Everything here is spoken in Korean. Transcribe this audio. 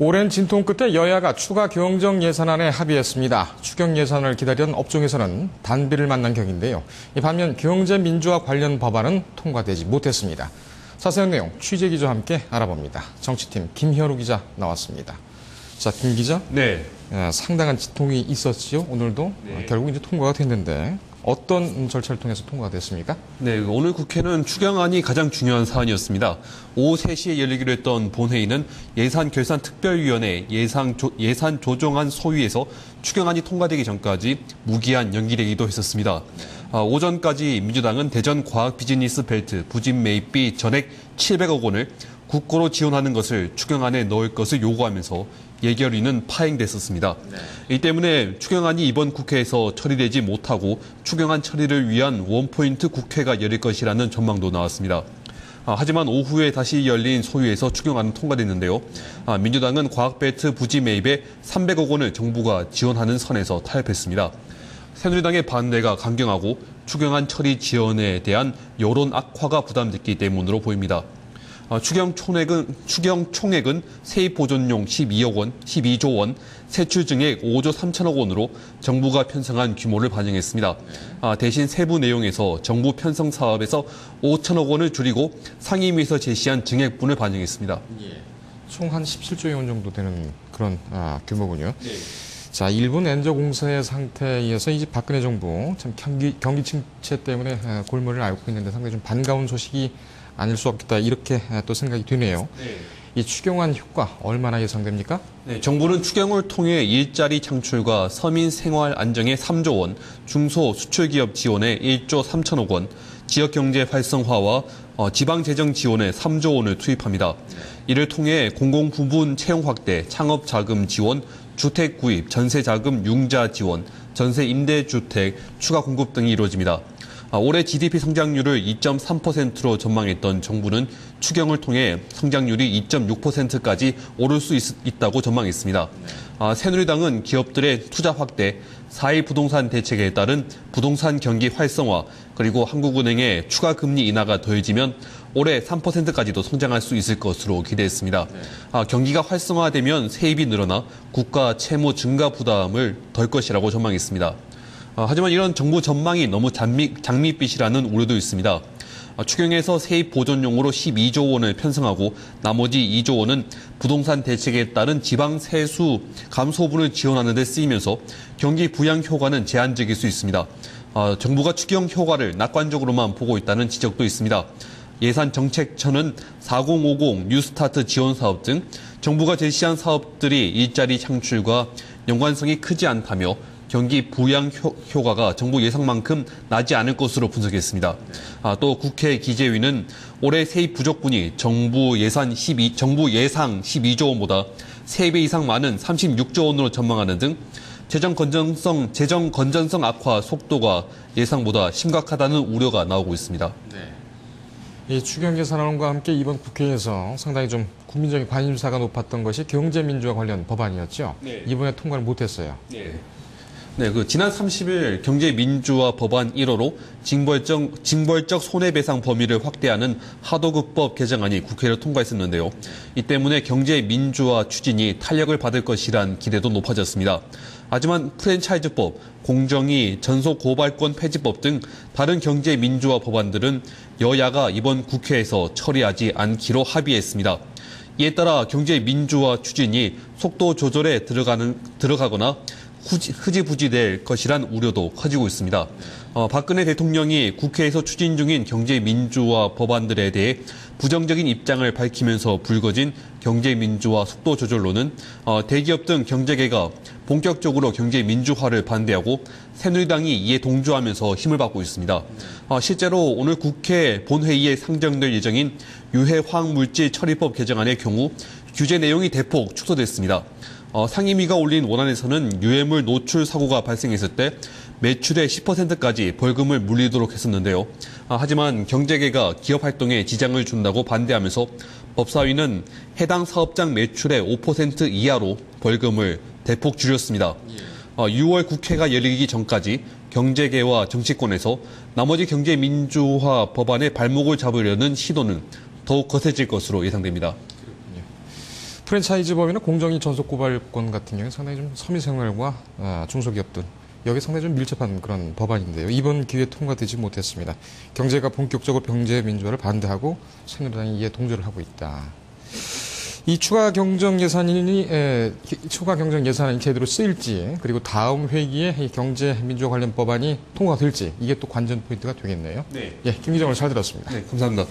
오랜 진통 끝에 여야가 추가 경정 예산안에 합의했습니다. 추경 예산을 기다리던 업종에서는 단비를 만난 격인데요. 반면 경제 민주화 관련 법안은 통과되지 못했습니다. 자세한 내용 취재 기자와 함께 알아봅니다. 정치팀 김현우 기자 나왔습니다. 자, 김 기자. 네. 상당한 진통이 있었지요. 오늘도 결국 이제 통과가 됐는데 어떤 절차를 통해서 통과가 됐습니까? 네, 오늘 국회는 추경안이 가장 중요한 사안이었습니다. 오후 3시에 열리기로 했던 본회의는 예산결산특별위원회 예산 조정안 소위에서 추경안이 통과되기 전까지 무기한 연기되기도 했었습니다. 오전까지 민주당은 대전 과학비즈니스벨트 부진 매입비 전액 700억 원을 국고로 지원하는 것을 추경안에 넣을 것을 요구하면서 예결위는 파행됐었습니다. 이 때문에 추경안이 이번 국회에서 처리되지 못하고 추경안 처리를 위한 원포인트 국회가 열릴 것이라는 전망도 나왔습니다. 하지만 오후에 다시 열린 소위에서 추경안은 통과됐는데요. 민주당은 과학벨트 부지 매입에 300억 원을 정부가 지원하는 선에서 타협했습니다. 새누리당의 반대가 강경하고 추경안 처리 지원에 대한 여론 악화가 부담됐기 때문으로 보입니다. 추경 총액은 세입 보존용 12조 원, 세출 증액 5조 3천억 원으로 정부가 편성한 규모를 반영했습니다. 대신 세부 내용에서 정부 편성 사업에서 5천억 원을 줄이고 상임위에서 제시한 증액분을 반영했습니다. 총 한 17조 원 정도 되는 그런 규모군요. 자, 일본 엔저 공사의 상태에 이어서 이제 박근혜 정부 참 경기 침체 때문에 골머리를 앓고 있는데 상당히 좀 반가운 소식이 아닐 수 없겠다 이렇게 또 생각이 드네요. 이 추경안 효과 얼마나 예상됩니까? 네, 정부는 추경을 통해 일자리 창출과 서민 생활 안정에 3조 원, 중소 수출기업 지원에 1조 3천억 원, 지역경제 활성화와 지방재정 지원에 3조 원을 투입합니다. 이를 통해 공공부문 채용 확대, 창업자금 지원, 주택 구입, 전세자금 융자 지원, 전세 임대주택 추가 공급 등이 이루어집니다. 올해 GDP 성장률을 2.3%로 전망했던 정부는 추경을 통해 성장률이 2.6%까지 오를 수 있다고 전망했습니다. 새누리당은 기업들의 투자 확대, 4.1 부동산 대책에 따른 부동산 경기 활성화, 그리고 한국은행의 추가 금리 인하가 더해지면 올해 3%까지도 성장할 수 있을 것으로 기대했습니다. 경기가 활성화되면 세입이 늘어나 국가 채무 증가 부담을 덜 것이라고 전망했습니다. 하지만 이런 정부 전망이 너무 장밋빛이라는 우려도 있습니다. 추경에서 세입 보존용으로 12조 원을 편성하고 나머지 2조 원은 부동산 대책에 따른 지방 세수 감소분을 지원하는 데 쓰이면서 경기 부양 효과는 제한적일 수 있습니다. 정부가 추경 효과를 낙관적으로만 보고 있다는 지적도 있습니다. 예산정책처는 4050 뉴스타트 지원 사업 등 정부가 제시한 사업들이 일자리 창출과 연관성이 크지 않다며 경기 부양 효과가 정부 예상만큼 나지 않을 것으로 분석했습니다. 또 국회 기재위는 올해 세입 부족분이 정부 예상 12조 원보다 3배 이상 많은 36조 원으로 전망하는 등 재정 건전성 악화 속도가 예상보다 심각하다는 우려가 나오고 있습니다. 이 추경 예산안과 함께 이번 국회에서 상당히 좀 국민적인 관심사가 높았던 것이 경제민주화 관련 법안이었죠. 이번에 통과를 못했어요. 지난 30일 경제민주화 법안 1호로 징벌적 손해배상 범위를 확대하는 하도급법 개정안이 국회를 통과했었는데요. 이 때문에 경제민주화 추진이 탄력을 받을 것이란 기대도 높아졌습니다. 하지만 프랜차이즈법, 공정위, 전속고발권 폐지법 등 다른 경제민주화 법안들은 여야가 이번 국회에서 처리하지 않기로 합의했습니다. 이에 따라 경제민주화 추진이 속도 조절에 들어가거나 흐지부지될 것이란 우려도 커지고 있습니다. 박근혜 대통령이 국회에서 추진 중인 경제민주화 법안들에 대해 부정적인 입장을 밝히면서 불거진 경제민주화 속도 조절론은 대기업 등 경제계가 본격적으로 경제민주화를 반대하고 새누리당이 이에 동조하면서 힘을 받고 있습니다. 실제로 오늘 국회 본회의에 상정될 예정인 유해화학물질 처리법 개정안의 경우 규제 내용이 대폭 축소됐습니다. 상임위가 올린 원안에서는 유해물 노출 사고가 발생했을 때 매출의 10%까지 벌금을 물리도록 했었는데요. 하지만 경제계가 기업 활동에 지장을 준다고 반대하면서 법사위는 해당 사업장 매출의 5% 이하로 벌금을 대폭 줄였습니다. 6월 국회가 열리기 전까지 경제계와 정치권에서 나머지 경제민주화 법안의 발목을 잡으려는 시도는 더욱 거세질 것으로 예상됩니다. 프랜차이즈 법이나 공정위 전속 고발권 같은 경우는 상당히 좀 서민생활과 중소기업들 여기 상당히 좀 밀접한 그런 법안인데요. 이번 기회에 통과되지 못했습니다. 경제가 본격적으로 경제 민주화를 반대하고 새누리당이 이에 동조를 하고 있다. 이 추가 경정 예산이 제대로 쓰일지 그리고 다음 회기에 이 경제 민주화 관련 법안이 통과될지 이게 또 관전 포인트가 되겠네요. 네. 예, 김 기자 오늘 잘 들었습니다. 네, 감사합니다.